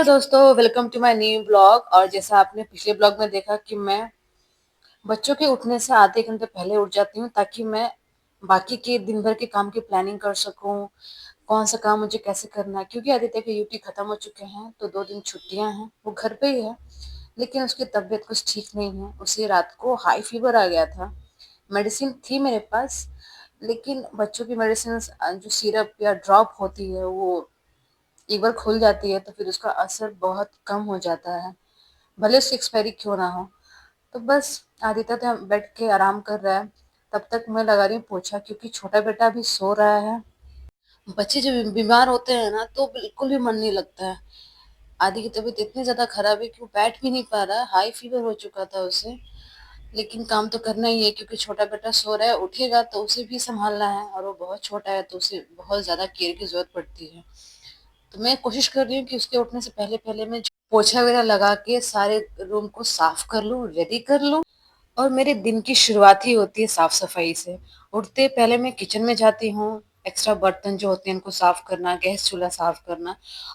Hello दोस्तों, welcome to my new blog. और जैसा आपने पिछले ब्लॉग में देखा कि मैं बच्चों के उठने से आधे घंटे पहले उठ जाती हूँ ताकि मैं बाकी के दिन भर के काम की प्लानिंग कर सकूं। कौन सा काम मुझे कैसे करना है, क्योंकि आदित्य के यूटी खत्म हो चुके हैं तो 2 दिन छुट्टियां हैं। वो घर पे ही है, लेकिन उसकी तबीयत कुछ ठीक नहीं है। उसे रात को हाई फीवर आ गया था। मेडिसिन थी मेरे पास, लेकिन बच्चों की मेडिसिन जो सिरप या ड्रॉप होती है वो एक बार खुल जाती है तो फिर उसका असर बहुत कम हो जाता है, भले उसकी एक्सपायरी क्यों ना हो। तो बस आदित्य तो बैठ के आराम कर रहा है, तब तक मैं लगा रही हूँ पोछा, क्योंकि छोटा बेटा अभी सो रहा है। बच्चे जब बीमार होते हैं ना तो बिल्कुल भी मन नहीं लगता है। आदि की तबीयत इतनी ज्यादा खराब है कि वो बैठ भी नहीं पा रहा है, हाई फीवर हो चुका था उसे। लेकिन काम तो करना ही है, क्योंकि छोटा बेटा सो रहा है, उठेगा तो उसे भी संभालना है, और वो बहुत छोटा है तो उसे बहुत ज्यादा केयर की जरूरत पड़ती है। तो मैं कोशिश कर रही हूँ कि उसके उठने से पहले पहले मैं पोछा वगैरह लगा के सारे रूम को साफ कर लूँ, रेडी कर लूँ। और मेरे दिन की शुरुआत ही होती है साफ सफाई से। उठते पहले मैं किचन में जाती हूँ, एक्स्ट्रा बर्तन जो होते हैं उनको साफ करना, गैस चूल्हा साफ करना।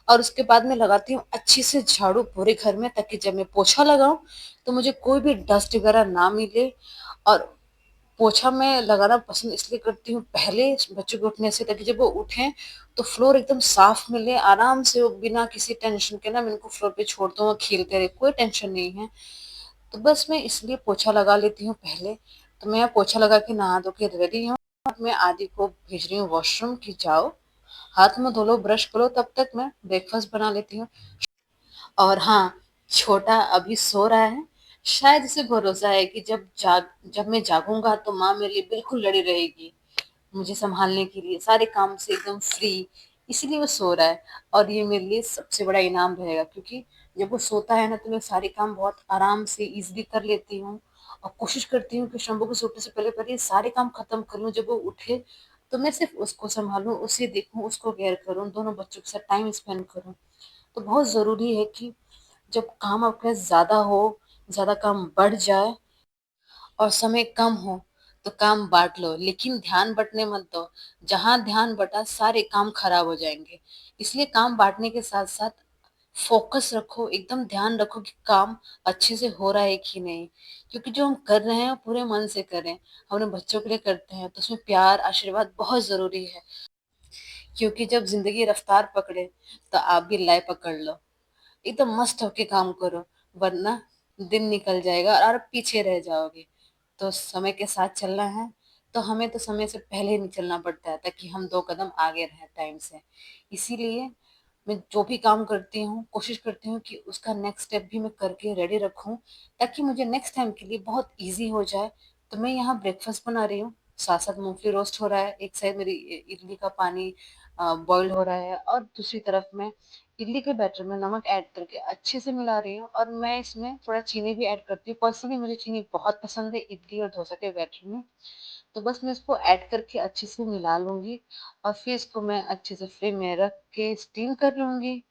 और उसके बाद मैं लगाती हूँ अच्छी से झाड़ू पूरे घर में, ताकि जब मैं पोछा लगाऊं तो मुझे कोई भी डस्ट वगैरह ना मिले। और पोछा मैं लगाना पसंद इसलिए करती हूँ पहले बच्चों के उठने से, ताकि जब वो उठें तो फ्लोर एकदम साफ मिले, आराम से वो बिना किसी टेंशन के ना मैं इनको फ्लोर पे छोड़ता हूँ, खेलते रहे, कोई टेंशन नहीं है। तो बस मैं इसलिए पोछा लगा लेती हूँ पहले। तो मैं पोछा लगा के नहा धो के रेडी हूँ। और मैं आदि को भेज रही हूँ वॉशरूम की जाओ हाथ मुंह धो लो, ब्रश करो, तब तक मैं ब्रेकफास्ट बना लेती हूँ। और हाँ, छोटा अभी सो रहा है। शायद इसे भरोसा है कि जब मैं जागूंगा तो माँ मेरे लिए बिल्कुल लड़ी रहेगी, मुझे संभालने के लिए सारे काम से एकदम फ्री। इसीलिए वो सो रहा है। और ये मेरे लिए सबसे बड़ा इनाम रहेगा, क्योंकि जब वो सोता है ना तो मैं सारे काम बहुत आराम से इजीली कर लेती हूँ। और कोशिश करती हूँ कि शंभू को सोने से पहले पहले ये सारे काम खत्म कर लूँ। जब वो उठे तो मैं सिर्फ उसको संभालूं, उसे देखूं, उसको केयर करूं, दोनों बच्चों के साथ टाइम स्पेंड करूं। तो बहुत जरूरी है कि जब काम आपके पास ज्यादा हो, ज्यादा काम बढ़ जाए और समय कम हो, तो काम बांट लो, लेकिन ध्यान बंटने मत दो। जहां ध्यान बटा सारे काम खराब हो जाएंगे। इसलिए काम बांटने के साथ साथ फोकस रखो, एकदम ध्यान रखो कि काम अच्छे से हो रहा है कि नहीं। क्योंकि जो हम कर रहे हैं वो पूरे मन से करें, हम अपने बच्चों के लिए करते हैं, तो उसमें प्यार आशीर्वाद बहुत जरूरी है। क्योंकि जब जिंदगी रफ्तार पकड़े तो आप भी लय पकड़ लो, एकदम मस्त होके काम करो, वरना दिन निकल जाएगा और आप पीछे रह जाओगे। तो समय के साथ चलना है, तो हमें तो समय से पहले ही निकलना पड़ता है, ताकि हम 2 कदम आगे रहें टाइम से। इसीलिए मैं जो भी काम करती हूँ कोशिश करती हूँ कि उसका नेक्स्ट स्टेप भी मैं करके रेडी रखूँ, ताकि मुझे नेक्स्ट टाइम के लिए बहुत इजी हो जाए। तो मैं यहाँ ब्रेकफास्ट बना रही हूँ, साथ साथ मूंगफली रोस्ट हो रहा है, एक साइड मेरी इडली का पानी बॉईल हो रहा है, और दूसरी तरफ मैं इडली के बैटर में नमक ऐड करके अच्छे से मिला रही हूँ। और मैं इसमें थोड़ा चीनी भी ऐड करती हूँ, पर्सनली मुझे चीनी बहुत पसंद है इडली और डोसा के बैटर में। तो बस मैं इसको ऐड करके अच्छे से मिला लूंगी, और फिर इसको मैं अच्छे से फ्लेम में रख के स्टीम कर लूंगी।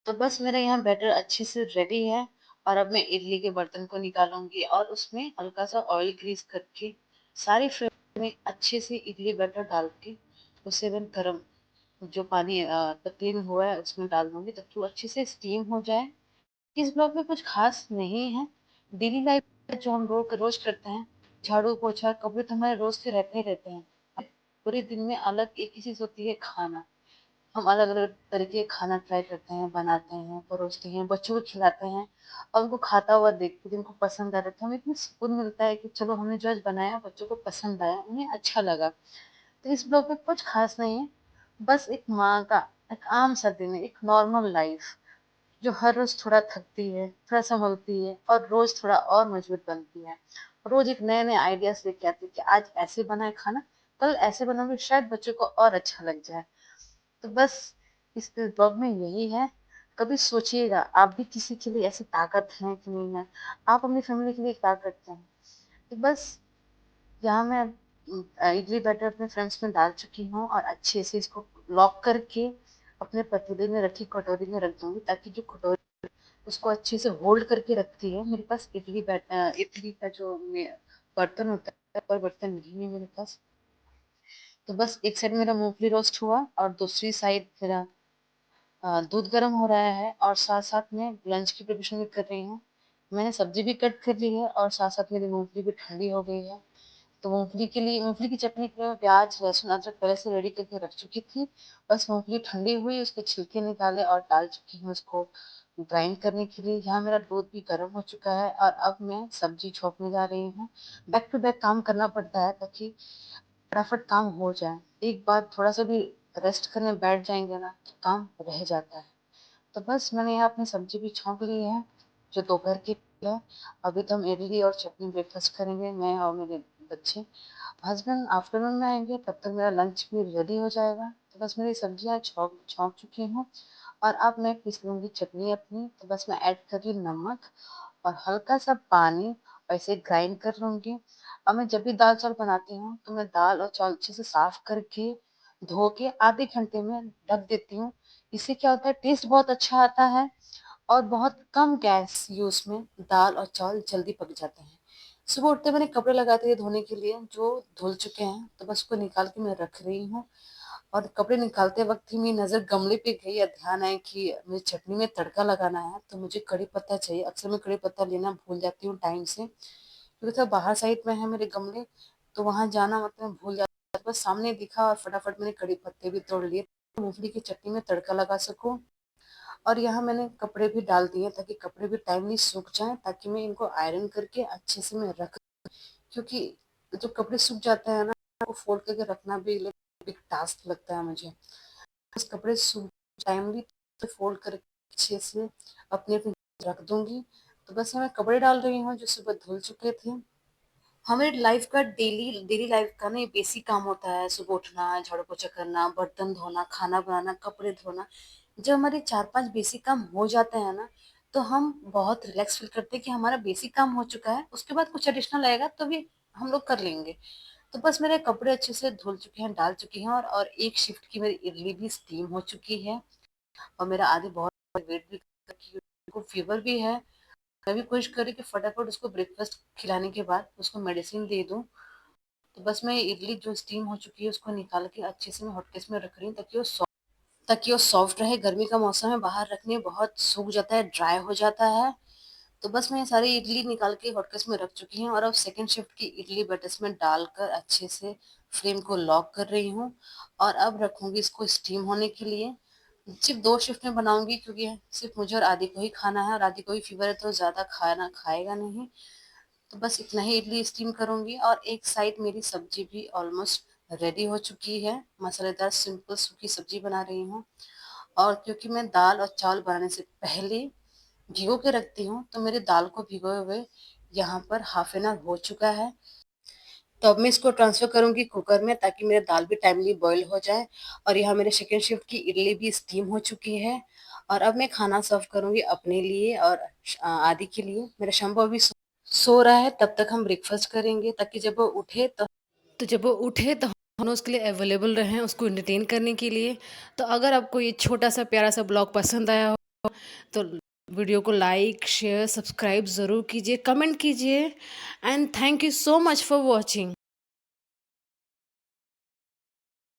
तो बस मेरा यहाँ बैटर अच्छे से रेडी है। और अब मैं इडली के बर्तन को निकालूंगी और उसमें हल्का सा ऑयल ग्रीस करके सारी फ्लेम में अच्छे से इडली बैटर डाल के उसे मैं गरम जो पानी तकलीन हुआ है उसमें डाल दूंगी, ताकि वो अच्छे से स्टीम हो जाए। इस ब्लॉग में कुछ खास नहीं है, डेली लाइफ जो हम रोज रोज करते हैं, झाड़ू पोछा कपड़े तो हमारे रोज से रहते ही रहते हैं। पूरे दिन में अलग एक ही चीज होती है, खाना। हम अलग अलग तरीके का खाना ट्राई करते हैं, बनाते हैं, परोसते हैं, बच्चों को खिलाते हैं। और उनको खाता हुआ देख के जिनको पसंद आ रहा है तो हमें इतना सुकून मिलता है कि चलो हमने जो आज बनाया बच्चों को पसंद आया, उन्हें अच्छा लगा। तो इस ब्लॉग में कुछ खास नहीं है, बस एक माँ का एक आम सा दिन है, एक नॉर्मल लाइफ जो हर रोज थोड़ा थकती है, थोड़ा संभलती है, और रोज थोड़ा और मजबूत बनती है। रोज एक नए नए आइडियाज लेके आती है कि आज ऐसे बनाए खाना, कल ऐसे बनाओगे शायद बच्चों को और अच्छा लग जाए। तो बस इस ब्लॉग में यही है। कभी सोचिएगा आप भी किसी के लिए ऐसी ताकत है कि नहीं है, आप अपनी फैमिली के लिए ताकत हैं। तो बस यहाँ मैं इडली बैटर अपने फ्रेंड्स में डाल चुकी हूँ और अच्छे से इसको लॉक करके अपने पतीले में रखी कटोरी में रख दूँगी, ताकि जो कटोरी उसको अच्छे से होल्ड करके रखती है। मेरे पास इडली का जो बर्तन होता है, पर बर्तन नहीं है मेरे पास। तो बस एक साइड मेरा मूंगफली रोस्ट हुआ और दूसरी साइड मेरा दूध गर्म हो रहा है, और साथ साथ में लंच की प्रिपरेशन भी कर रही हूँ। मैंने सब्जी भी कट कर ली है, और साथ साथ मेरी मूंगफली भी ठंडी हो गई है। तो मूंगफली की चटनी के लिए मैं प्याज लहसुन अदरक पहले से रेडी करके रख चुकी थी। बस मूंगफली ठंडी हुई, उसके छिलके निकाले और डाल चुकी हूँ उसको ग्राइंड करने के लिए। यहाँ मेरा दूध भी गर्म हो चुका है, और अब मैं सब्जी छोंकने जा रही हूँ। बैक टू बैक काम करना पड़ता है, ताकि फटाफट काम हो जाए। एक बार थोड़ा सा भी रेस्ट करने बैठ जाएंगे ना, तो काम रह जाता है। तो बस मैंने यहाँ अपनी सब्जी भी छौंक ली है, जो दोपहर की है। अभी तो हम इडली और चटनी ब्रेकफास्ट करेंगे, मैं और मेरे बच्चे। हस्बैंड आफ्टरनून में आएंगे, तब तक मेरा लंच भी रेडी हो जाएगा। तो बस मेरी सब्जियाँ छौंक छौंक चुकी हूँ, और अब मैं पीस लूँगी चटनी अपनी। तो बस मैं ऐड कर रही हूँ नमक और हल्का सा पानी, और इसे ग्राइंड कर लूँगी। और मैं जब भी दाल चावल बनाती हूँ, तो मैं दाल और चावल अच्छे से साफ करके धो के आधे घंटे में ढक देती हूँ। इससे क्या होता है, टेस्ट बहुत अच्छा आता है, और बहुत कम गैस यूज में दाल और चावल जल्दी पक जाते हैं। सुबह उठते मैंने कपड़े लगाते थे धोने के लिए, जो धुल चुके हैं, तो बस उसको निकाल के मैं रख रही हूँ। और कपड़े निकालते वक्त ही मेरी नज़र गमले पे गई, या ध्यान आया कि मुझे चटनी में तड़का लगाना है, तो मुझे कड़ी पत्ता चाहिए। अक्सर मैं कड़ी पत्ता लेना भूल जाती हूँ टाइम से, क्योंकि थोड़ा बाहर साइड में है मेरे गमले, तो वहां जाना मतलब मैं भूल जाती हूँ। बस सामने दिखा और फटाफट मैंने कड़ी पत्ते भी तोड़ लिए, मूंगफली की चटनी में तड़का लगा सकूं। और यहाँ मैंने कपड़े भी डाल दिए, ताकि कपड़े भी टाइमली सूख जाएं, ताकि मैं इनको आयरन करके अच्छे से मैं रख, क्योंकि जो कपड़े सूख जाते हैं ना, वो फोल्ड करके रखना भी एक टास्क लगता है मुझे। बस कपड़े सूख टाइमली फोल्ड करके अच्छे से अपने अपने रख दूंगी। तो बस मैं कपड़े डाल रही हूँ जो सुबह धुल चुके थे। हमारे लाइफ का डेली डेली लाइफ का ना ये बेसिक काम होता है, सुबह उठना, झाड़ू पोछा करना, बर्तन धोना, खाना बनाना, कपड़े धोना। जब हमारे 4-5 बेसिक काम हो जाते हैं ना, तो हम बहुत रिलैक्स फील करते हैं कि हमारा बेसिक काम हो चुका है, उसके बाद कुछ एडिशनल आएगा तो भी हम लोग कर लेंगे। तो बस मेरे कपड़े अच्छे से धुल चुके हैं, डाल चुकी हैं, और एक शिफ्ट की मेरी इडली भी स्टीम हो चुकी है। और मेरा आदि बहुत वेट भी को फीवर भी है। मैं भी कोशिश कर रही कि फटाफट उसको ब्रेकफास्ट खिलाने के बाद उसको मेडिसिन दे दूं। तो बस मैं इडली जो स्टीम हो चुकी है उसको निकाल के अच्छे से मैं हॉटकेस में रख रही हूँ, ताकि वो सॉफ्ट रहे। गर्मी का मौसम है, बाहर रखने बहुत सूख जाता है, ड्राई हो जाता है। तो बस मैं ये सारी इडली निकाल के हॉटकेस में रख चुकी हूँ, और अब सेकंड शिफ्ट की इडली बैटर में डालकर अच्छे से फ्लेम को लॉक कर रही हूँ। और अब रखूंगी इसको स्टीम होने के लिए। सिर्फ 2 शिफ्ट में बनाऊंगी, क्योंकि सिर्फ मुझे और आदि को ही खाना है, और आदि को ही फीवर है, तो ज़्यादा खाना खाएगा नहीं। तो बस इतना ही इडली स्टीम करूंगी, और एक साइड मेरी सब्जी भी ऑलमोस्ट रेडी हो चुकी है। मसालेदार सिंपल सूखी सब्जी बना रही हूँ। और क्योंकि मैं दाल और चावल बनाने से पहले भिगो के रखती हूँ, तो मेरी दाल को भिगोए हुए यहाँ पर हाफ एन आवर हो चुका है। तो अब मैं इसको ट्रांसफर करूंगी कुकर में, ताकि मेरा दाल भी टाइमली बॉईल हो जाए। और यहाँ मेरे सेकेंड शिफ्ट की इडली भी स्टीम हो चुकी है। और अब मैं खाना सर्व करूंगी अपने लिए और आदि के लिए। मेरा शंभू अभी सो रहा है, तब तक हम ब्रेकफास्ट करेंगे, ताकि जब वो उठे तो हम उसके लिए अवेलेबल रहें, उसको एंटरटेन करने के लिए। तो अगर आपको ये छोटा सा प्यारा सा ब्लॉग पसंद आया हो, तो वीडियो को लाइक शेयर सब्सक्राइब ज़रूर कीजिए, कमेंट कीजिए। And thank you so much for watching.